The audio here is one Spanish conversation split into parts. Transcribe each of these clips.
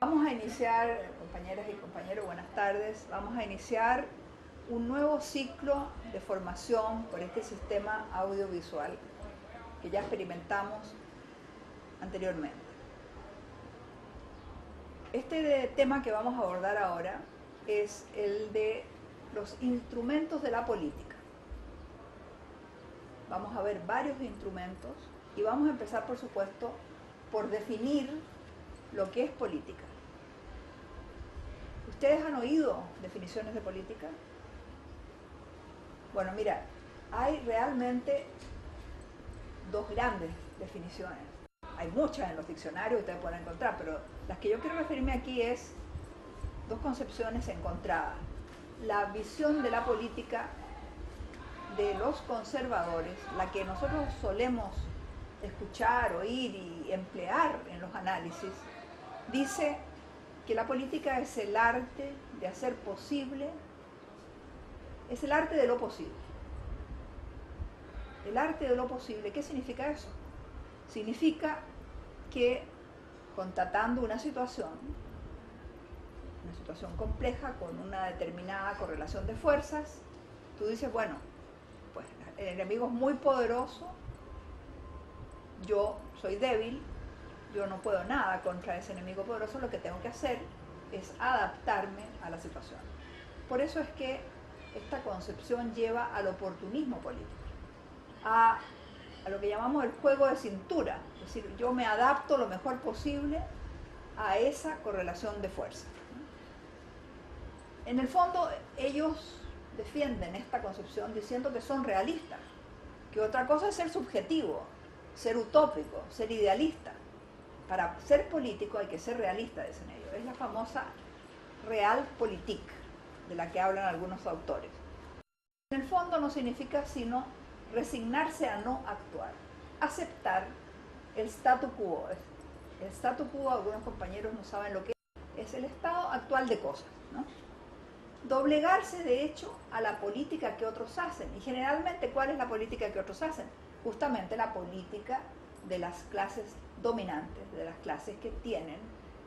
Vamos a iniciar, compañeras y compañeros, buenas tardes. Vamos a iniciar un nuevo ciclo de formación por este sistema audiovisual que ya experimentamos anteriormente. Este tema que vamos a abordar ahora es el de los instrumentos de la política. Vamos a ver varios instrumentos y vamos a empezar, por supuesto, por definir lo que es política. ¿Ustedes han oído definiciones de política? Bueno, mira, hay realmente dos grandes definiciones. Hay muchas en los diccionarios que ustedes pueden encontrar, pero las que yo quiero referirme aquí es dos concepciones encontradas. La visión de la política de los conservadores, la que nosotros solemos escuchar, oír y emplear en los análisis, dice que la política es el arte de hacer posible, es el arte de lo posible. El arte de lo posible, ¿qué significa eso? Significa que constatando una situación compleja con una determinada correlación de fuerzas, tú dices, bueno, pues el enemigo es muy poderoso, yo soy débil, yo no puedo nada contra ese enemigo poderoso, lo que tengo que hacer es adaptarme a la situación. Por eso es que esta concepción lleva al oportunismo político, a lo que llamamos el juego de cintura, es decir, yo me adapto lo mejor posible a esa correlación de fuerza. En el fondo, ellos defienden esta concepción diciendo que son realistas, que otra cosa es ser subjetivo, ser utópico, ser idealista. Para ser político hay que ser realista, dicen ellos. Es la famosa realpolitik, de la que hablan algunos autores. En el fondo no significa sino resignarse a no actuar, aceptar el statu quo. El statu quo, algunos compañeros no saben lo que es el estado actual de cosas, ¿no? Doblegarse, de hecho, a la política que otros hacen. Y generalmente, ¿cuál es la política que otros hacen? Justamente la política de las clases dominantes, de las clases que tienen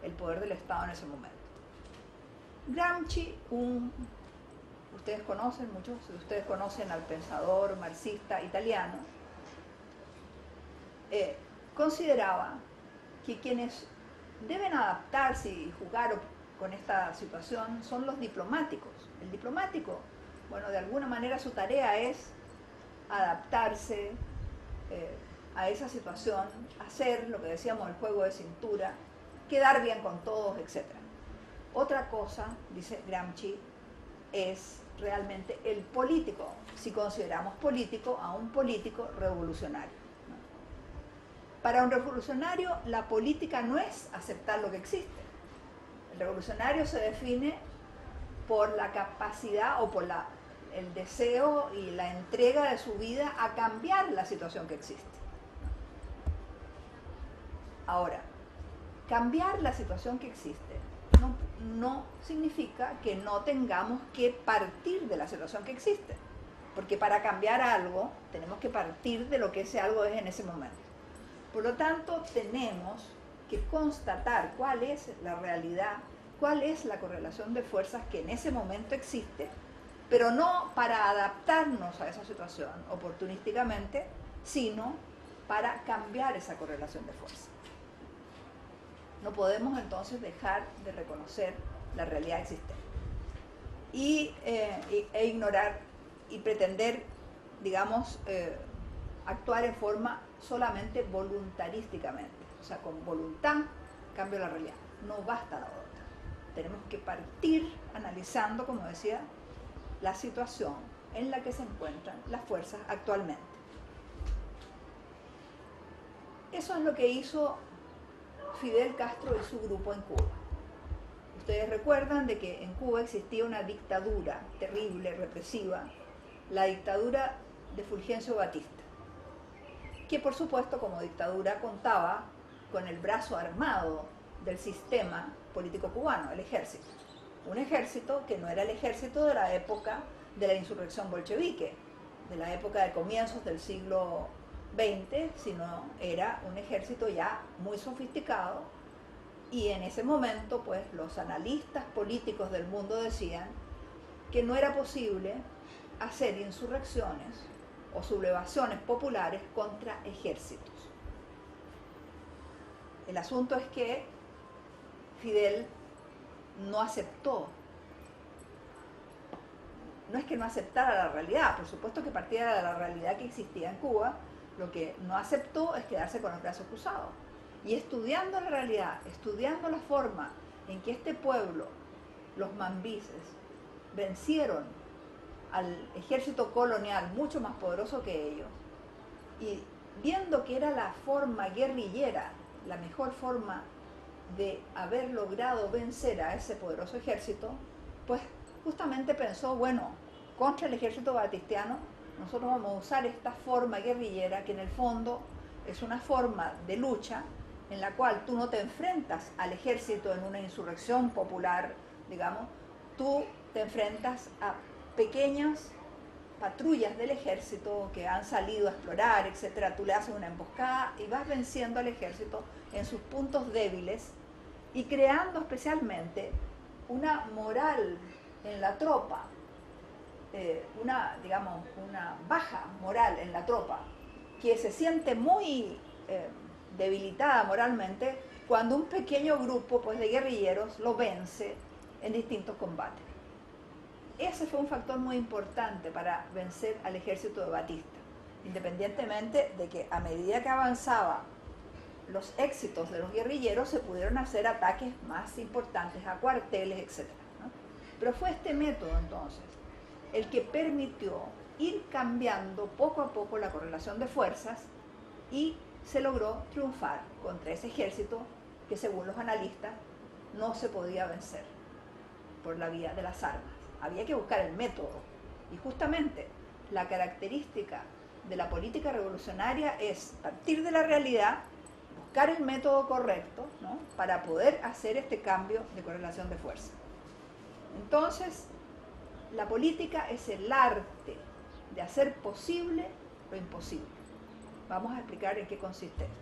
el poder del Estado en ese momento. Gramsci, ustedes conocen, muchos de ustedes conocen al pensador marxista italiano, consideraba que quienes deben adaptarse y jugar con esta situación son los diplomáticos. El diplomático, bueno, de alguna manera su tarea es adaptarse a esa situación, hacer lo que decíamos el juego de cintura, quedar bien con todos, etc. Otra cosa, dice Gramsci, es realmente el político, si consideramos político a un político revolucionario. Para un revolucionario, la política no es aceptar lo que existe. El revolucionario se define por la capacidad o por el deseo y la entrega de su vida a cambiar la situación que existe. Ahora, cambiar la situación que existe no significa que no tengamos que partir de la situación que existe, porque para cambiar algo tenemos que partir de lo que ese algo es en ese momento. Por lo tanto, tenemos que constatar cuál es la realidad, cuál es la correlación de fuerzas que en ese momento existe, pero no para adaptarnos a esa situación oportunísticamente, sino para cambiar esa correlación de fuerzas. No podemos entonces dejar de reconocer la realidad existente e ignorar y pretender, digamos, actuar en forma solamente voluntarísticamente. O sea, con voluntad cambio la realidad. No basta la otra. Tenemos que partir analizando, como decía, la situación en la que se encuentran las fuerzas actualmente. Eso es lo que hizo Fidel Castro y su grupo en Cuba. Ustedes recuerdan de que en Cuba existía una dictadura terrible, represiva, la dictadura de Fulgencio Batista, que por supuesto como dictadura contaba con el brazo armado del sistema político cubano, el ejército. Un ejército que no era el ejército de la época de la insurrección bolchevique, de la época de comienzos del siglo XX, sino era un ejército ya muy sofisticado Y en ese momento, pues, los analistas políticos del mundo decían que no era posible hacer insurrecciones o sublevaciones populares contra ejércitos. El asunto es que Fidel no aceptó. No es que no aceptara la realidad, por supuesto que partía de la realidad que existía en Cuba, lo que no aceptó es quedarse con los brazos cruzados. Y estudiando la realidad, estudiando la forma en que este pueblo, los mambises, vencieron al ejército colonial mucho más poderoso que ellos, y viendo que era la forma guerrillera, la mejor forma de haber logrado vencer a ese poderoso ejército, pues justamente pensó, bueno, contra el ejército batistiano nosotros vamos a usar esta forma guerrillera que en el fondo es una forma de lucha en la cual tú no te enfrentas al ejército en una insurrección popular, digamos, tú te enfrentas a pequeñas patrullas del ejército que han salido a explorar, etcétera. Tú le haces una emboscada y vas venciendo al ejército en sus puntos débiles y creando especialmente una moral en la tropa, una baja moral en la tropa, que se siente muy debilitada moralmente cuando un pequeño grupo, pues, de guerrilleros lo vence en distintos combates. Ese fue un factor muy importante para vencer al ejército de Batista, independientemente de que a medida que avanzaba los éxitos de los guerrilleros se pudieron hacer ataques más importantes a cuarteles, etc., ¿no? Pero fue este método entonces el que permitió ir cambiando poco a poco la correlación de fuerzas y se logró triunfar contra ese ejército que, según los analistas, no se podía vencer por la vía de las armas. Había que buscar el método. Y justamente la característica de la política revolucionaria es partir de la realidad, buscar el método correcto, ¿no?, para poder hacer este cambio de correlación de fuerza. Entonces, la política es el arte de hacer posible lo imposible. Vamos a explicar en qué consiste esto.